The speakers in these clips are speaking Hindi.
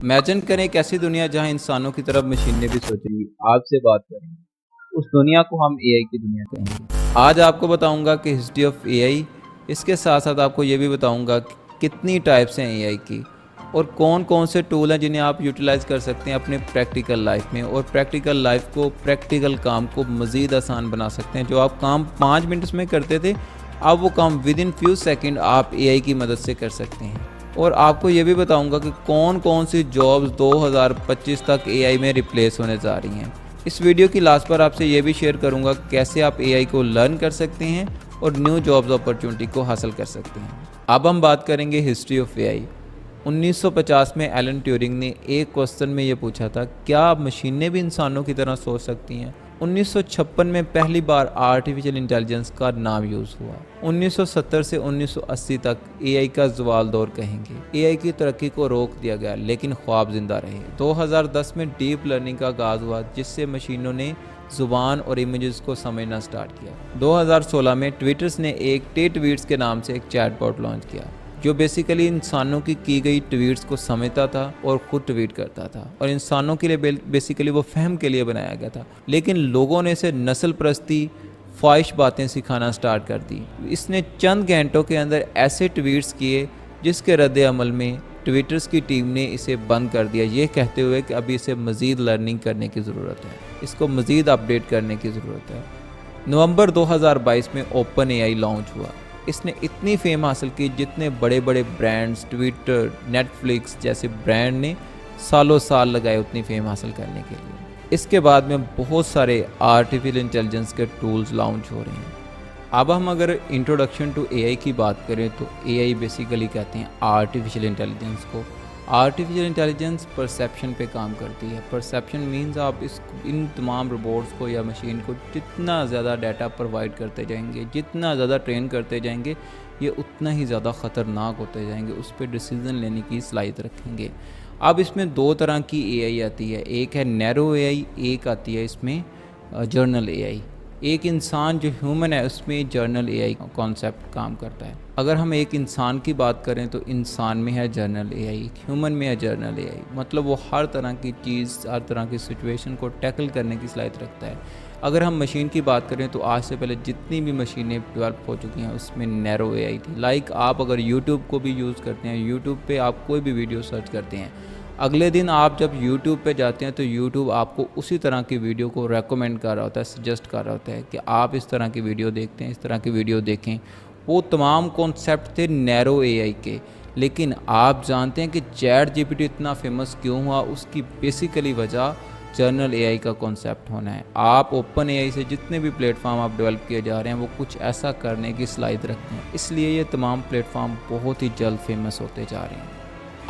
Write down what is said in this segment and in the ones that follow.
इमेजिन करें एक ऐसी दुनिया जहां इंसानों की तरफ मशीनें भी सोचेंगी, आपसे बात करेंगी। उस दुनिया को हम एआई की दुनिया कहेंगे। आज आपको बताऊंगा कि हिस्ट्री ऑफ एआई, इसके साथ साथ आपको ये भी बताऊंगा कि कितनी टाइप्स हैं एआई की और कौन कौन से टूल हैं जिन्हें आप यूटिलाइज़ कर सकते हैं अपने प्रैक्टिकल लाइफ में, और प्रैक्टिकल लाइफ को, प्रैक्टिकल काम को मज़ीद आसान बना सकते हैं। जो आप काम 5 मिनट्स में करते थे, अब वो काम विद इन फ्यू सेकेंड आप एआई की मदद से कर सकते हैं। और आपको ये भी बताऊंगा कि कौन कौन सी जॉब्स 2025 तक एआई में रिप्लेस होने जा रही हैं। इस वीडियो की लास्ट पर आपसे ये भी शेयर करूंगा कैसे आप एआई को लर्न कर सकते हैं और न्यू जॉब्स अपॉर्चुनिटी को हासिल कर सकते हैं। अब हम बात करेंगे हिस्ट्री ऑफ एआई। 1950 में एलन ट्यूरिंग ने एक क्वेश्चन में ये पूछा था, क्या मशीनें भी इंसानों की तरह सोच सकती हैं। 1956 में पहली बार आर्टिफिशियल इंटेलिजेंस का नाम यूज़ हुआ। 1970 से 1980 तक एआई का ज़वाल दौर कहेंगे। एआई की तरक्की को रोक दिया गया लेकिन ख्वाब जिंदा रहे। 2010 में डीप लर्निंग का आगाज़ हुआ जिससे मशीनों ने ज़ुबान और इमेजेस को समझना स्टार्ट किया। 2016 में ट्विटर्स ने एक ट्वीट्स के नाम से एक चैटबॉट लॉन्च किया जो बेसिकली इंसानों की गई ट्वीट्स को समझता था और खुद ट्वीट करता था, और इंसानों के लिए बेसिकली वो फहम के लिए बनाया गया था। लेकिन लोगों ने इसे नस्ल परस्ती, ख्वाहिश बातें सिखाना स्टार्ट कर दी। इसने चंद घंटों के अंदर ऐसे ट्वीट्स किए जिसके रद्द अमल में ट्विटर्स की टीम ने इसे बंद कर दिया, ये कहते हुए कि अभी इसे मज़ीद लर्निंग करने की ज़रूरत है, इसको मज़ीद अपडेट करने की ज़रूरत है। नवंबर 2022 में ओपन एआई लॉन्च हुआ। इसने इतनी फेम हासिल की जितने बड़े बड़े ब्रांड्स, ट्विटर, नेटफ्लिक्स जैसे ब्रांड ने सालों साल लगाए उतनी फेम हासिल करने के लिए। इसके बाद में बहुत सारे आर्टिफिशियल इंटेलिजेंस के टूल्स लॉन्च हो रहे हैं। अब हम अगर इंट्रोडक्शन टू एआई की बात करें तो एआई बेसिकली कहते हैं आर्टिफिशियल इंटेलिजेंस को। आर्टिफिशियल इंटेलिजेंस परसेप्शन पे काम करती है। परसेप्शन मींस आप इन तमाम रोबोट्स को या मशीन को जितना ज़्यादा डाटा प्रोवाइड करते जाएंगे, जितना ज़्यादा ट्रेन करते जाएंगे, ये उतना ही ज़्यादा ख़तरनाक होते जाएंगे, उस पर डिसीज़न लेने की सलाहियत रखेंगे। अब इसमें दो तरह की एआई आती है, एक है नैरो एआई, एक आती है इसमें जर्नल एआई। एक इंसान जो ह्यूमन है उसमें जर्नल एआई कॉन्सेप्ट काम करता है। अगर हम एक इंसान की बात करें तो इंसान में है जर्नल एआई, ह्यूमन में है जर्नल एआई। मतलब वो हर तरह की चीज़, हर तरह की सिचुएशन को टैकल करने की सलाहियत रखता है। अगर हम मशीन की बात करें तो आज से पहले जितनी भी मशीनें डेवलप हो चुकी हैं उसमें नैरो एआई थी। लाइक आप अगर यूट्यूब को भी यूज़ करते हैं, यूट्यूब पे आप कोई भी वीडियो सर्च करते हैं, अगले दिन आप जब YouTube पे जाते हैं तो YouTube आपको उसी तरह की वीडियो को रेकमेंड कर रहा होता है, सजेस्ट कर रहा होता है कि आप इस तरह की वीडियो देखते हैं, इस तरह की वीडियो देखें। वो तमाम कॉन्सेप्ट थे नैरो एआई के। लेकिन आप जानते हैं कि चैट जीपीटी इतना फेमस क्यों हुआ? उसकी बेसिकली वजह जर्नल एआई का कॉन्सेप्ट होना है। आप ओपन एआई से जितने भी प्लेटफॉर्म आप डेवलप किए जा रहे हैं वो कुछ ऐसा करने की सलाहियत रखते हैं, इसलिए ये तमाम प्लेटफॉर्म बहुत ही जल्द फेमस होते जा रहे हैं।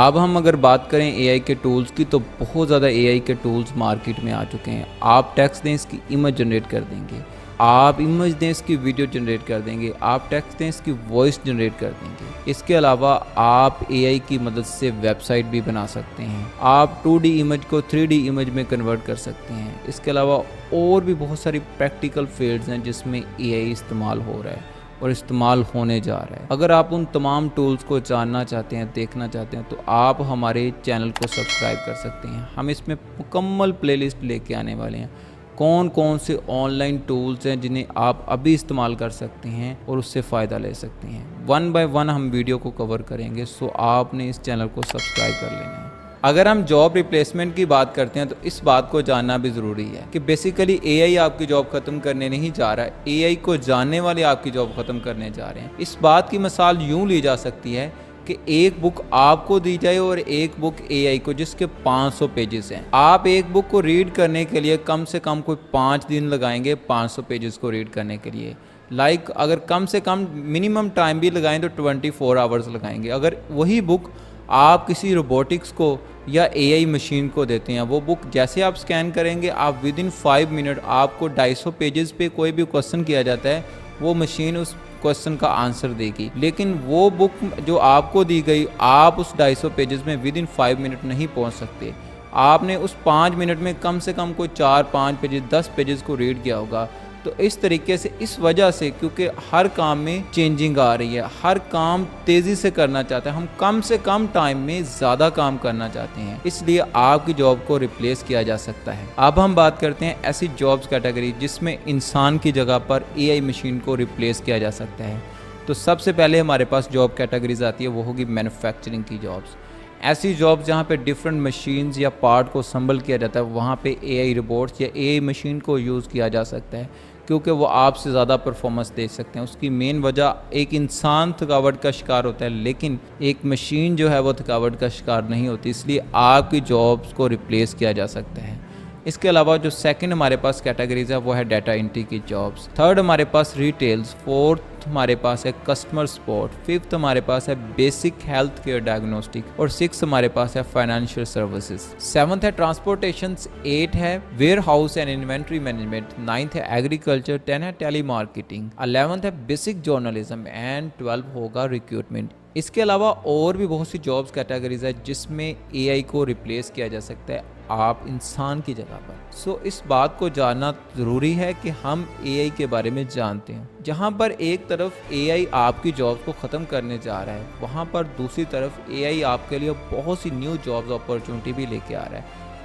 अब हम अगर बात करें एआई के टूल्स की तो बहुत ज़्यादा एआई के टूल्स मार्केट में आ चुके हैं। आप टेक्स्ट दें इसकी इमेज जनरेट कर देंगे, आप इमेज दें इसकी वीडियो जनरेट कर देंगे, आप टेक्स्ट दें इसकी वॉइस जनरेट कर देंगे। इसके अलावा आप एआई की मदद से वेबसाइट भी बना सकते हैं। आप 2D इमेज को 3D इमेज में कन्वर्ट कर सकते हैं। इसके अलावा और भी बहुत सारी प्रैक्टिकल फील्ड्स हैं जिसमें एआई इस्तेमाल हो रहा है और इस्तेमाल होने जा रहा है। अगर आप उन तमाम टूल्स को जानना चाहते हैं, देखना चाहते हैं, तो आप हमारे चैनल को सब्सक्राइब कर सकते हैं। हम इसमें मुकम्मल प्लेलिस्ट लेके आने वाले हैं। कौन कौन से ऑनलाइन टूल्स हैं जिन्हें आप अभी इस्तेमाल कर सकते हैं और उससे फ़ायदा ले सकते हैं। 1 बाय 1 हम वीडियो को कवर करेंगे, सो आपने इस चैनल को सब्सक्राइब कर लेना है। अगर हम जॉब रिप्लेसमेंट की बात करते हैं तो इस बात को जानना भी ज़रूरी है कि बेसिकली एआई आपकी जॉब ख़त्म करने नहीं जा रहा है, एआई को जानने वाले आपकी जॉब ख़त्म करने जा रहे हैं। इस बात की मिसाल यूँ ली जा सकती है कि एक बुक आपको दी जाए और एक बुक एआई को, जिसके 500 पेजेस हैं। आप एक बुक को रीड करने के लिए कम से कम कोई 5 दिन लगाएंगे 500 पेजेस को रीड करने के लिए। अगर कम से कम मिनिमम टाइम भी लगाएं तो 24 आवर्स लगाएंगे। अगर वही बुक आप किसी रोबोटिक्स को या एआई मशीन को देते हैं, वो बुक जैसे आप स्कैन करेंगे, आप विद इन 5 मिनट आपको 250 पेजेस पे कोई भी क्वेश्चन किया जाता है, वो मशीन उस क्वेश्चन का आंसर देगी। लेकिन वो बुक जो आपको दी गई, आप उस 250 पेजेस में विद इन 5 मिनट नहीं पहुंच सकते। आपने उस 5 मिनट में कम से कम कोई 4-5 पेजेस, 10 पेजेस को रीड किया होगा। तो इस तरीके से, इस वजह से, क्योंकि हर काम में चेंजिंग आ रही है, हर काम तेज़ी से करना चाहते हैं, हम कम से कम टाइम में ज़्यादा काम करना चाहते हैं, इसलिए आपकी जॉब को रिप्लेस किया जा सकता है। अब हम बात करते हैं ऐसी जॉब्स कैटेगरी जिसमें इंसान की जगह पर एआई मशीन को रिप्लेस किया जा सकता है। तो सबसे पहले हमारे पास जॉब कैटेगरीज आती है, वो होगी मैन्युफैक्चरिंग की जॉब्स। ऐसी जॉब्स जहाँ पे डिफरेंट मशीन्स या पार्ट को असम्बल किया जाता है, वहाँ पे एआई रोबोट्स या एआई मशीन को यूज़ किया जा सकता है, क्योंकि वो आपसे ज़्यादा परफॉर्मेंस दे सकते हैं। उसकी मेन वजह, एक इंसान थकावट का शिकार होता है लेकिन एक मशीन जो है वो थकावट का शिकार नहीं होती, इसलिए आपकी जॉब्स को रिप्लेस किया जा सकता है। इसके अलावा जो सेकंड हमारे पास कैटेगरीज है वो है डाटा एंट्री की जॉब्स। थर्ड हमारे पास रिटेल्स, फोर्थ हमारे पास है कस्टमर सपोर्ट, फिफ्थ हमारे पास है बेसिक हेल्थ केयर डायग्नोस्टिक और सिक्स हमारे पास है फाइनेंशियल सर्विसेज। सेवंथ है ट्रांसपोर्टेशन, एट है warehouse and inventory management, ninth है एग्रीकल्चर, 10 है टेली मार्केटिंग, 11th है बेसिक जर्नलिज्म एंड 12 होगा रिक्रूटमेंट। इसके अलावा और भी बहुत सी जॉब्स कैटेगरीज है जिसमें एआई को रिप्लेस किया जा सकता है आप इंसान की जगह पर। सो इस बात को जानना ज़रूरी है कि हम एआई के बारे में जानते हैं। जहां पर एक तरफ एआई आपकी जॉब्स को ख़त्म करने जा रहा है, वहां पर दूसरी तरफ एआई आपके लिए बहुत सी न्यू जॉब्स अपॉर्चुनिटी भी लेके आ रहा है।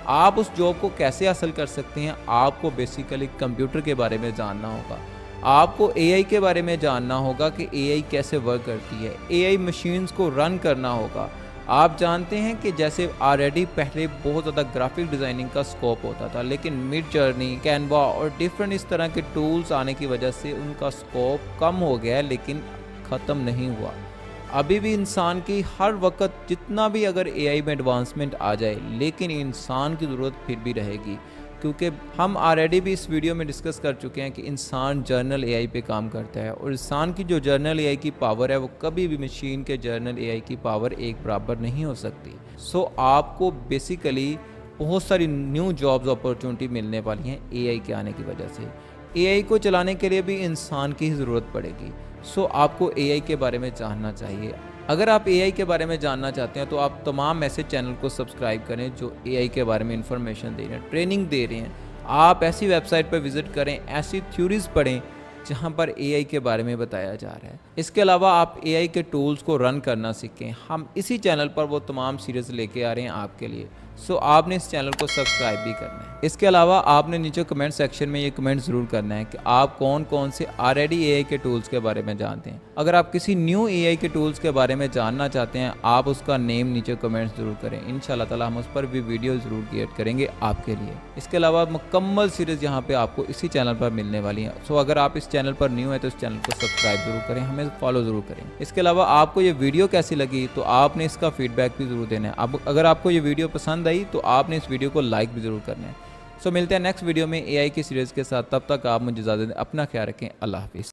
आप उस जॉब को कैसे हासिल कर सकते हैं, आपको बेसिकली कंप्यूटर के बारे में जानना होगा, आपको एआई के बारे में जानना होगा कि एआई कैसे वर्क करती है, एआई मशीन्स को रन करना होगा। आप जानते हैं कि जैसे ऑलरेडी पहले बहुत ज़्यादा ग्राफिक डिज़ाइनिंग का स्कोप होता था, लेकिन मिड जर्नी, कैनवा और डिफरेंट इस तरह के टूल्स आने की वजह से उनका स्कोप कम हो गया है, लेकिन ख़त्म नहीं हुआ। अभी भी इंसान की हर वक्त जितना भी अगर एआई में एडवांसमेंट आ जाए, लेकिन इंसान की ज़रूरत फिर भी रहेगी, क्योंकि हम ऑलरेडी भी इस वीडियो में डिस्कस कर चुके हैं कि इंसान जर्नल एआई पे काम करता है और इंसान की जो जर्नल एआई की पावर है वो कभी भी मशीन के जर्नल एआई की पावर एक बराबर नहीं हो सकती। सो आपको बेसिकली बहुत सारी न्यू जॉब्स अपॉर्चुनिटी मिलने वाली हैं एआई के आने की वजह से। एआई को चलाने के लिए भी इंसान की ही ज़रूरत पड़ेगी। सो आपको एआई के बारे में जानना चाहिए। अगर आप एआई के बारे में जानना चाहते हैं तो आप तमाम ऐसे चैनल को सब्सक्राइब करें जो एआई के बारे में इंफॉर्मेशन दे रहे हैं, ट्रेनिंग दे रहे हैं। आप ऐसी वेबसाइट पर विजिट करें, ऐसी थ्योरीज पढ़ें जहां पर एआई के बारे में बताया जा रहा है। इसके अलावा आप एआई के टूल्स को रन करना सीखें। हम इसी चैनल पर वो तमाम सीरीज़ लेके आ रहे हैं आपके लिए। सो आपने इस चैनल को सब्सक्राइब भी करना है। इसके अलावा आपने नीचे कमेंट सेक्शन में ये कमेंट ज़रूर करना है कि आप कौन कौन से ऑलरेडी एआई के टूल्स के बारे में जानते हैं। अगर आप किसी न्यू एआई के टूल्स के बारे में जानना चाहते हैं, आप उसका नेम नीचे कमेंट ज़रूर करें। इंशाल्लाह ताला हम उस पर भी वीडियो ज़रूर क्रिएट करेंगे आपके लिए। इसके अलावा मुकम्मल सीरीज़ यहाँ पे आपको इसी चैनल पर मिलने वाली है। सो अगर आप इस चैनल पर न्यू है तो इस चैनल को सब्सक्राइब जरूर करें, हमें फॉलो ज़रूर करें। इसके अलावा आपको ये वीडियो कैसी लगी तो आपने इसका फीडबैक भी ज़रूर देना है। अब अगर आपको ये वीडियो पसंद आई तो आपने इस वीडियो को लाइक भी ज़रूर करना है। सो मिलते हैं नेक्स्ट वीडियो में एआई की सीरीज़ के साथ। तब तक आप मुझे इजाज़त दें, अपना ख्याल रखें। अल्लाह हाफिज़।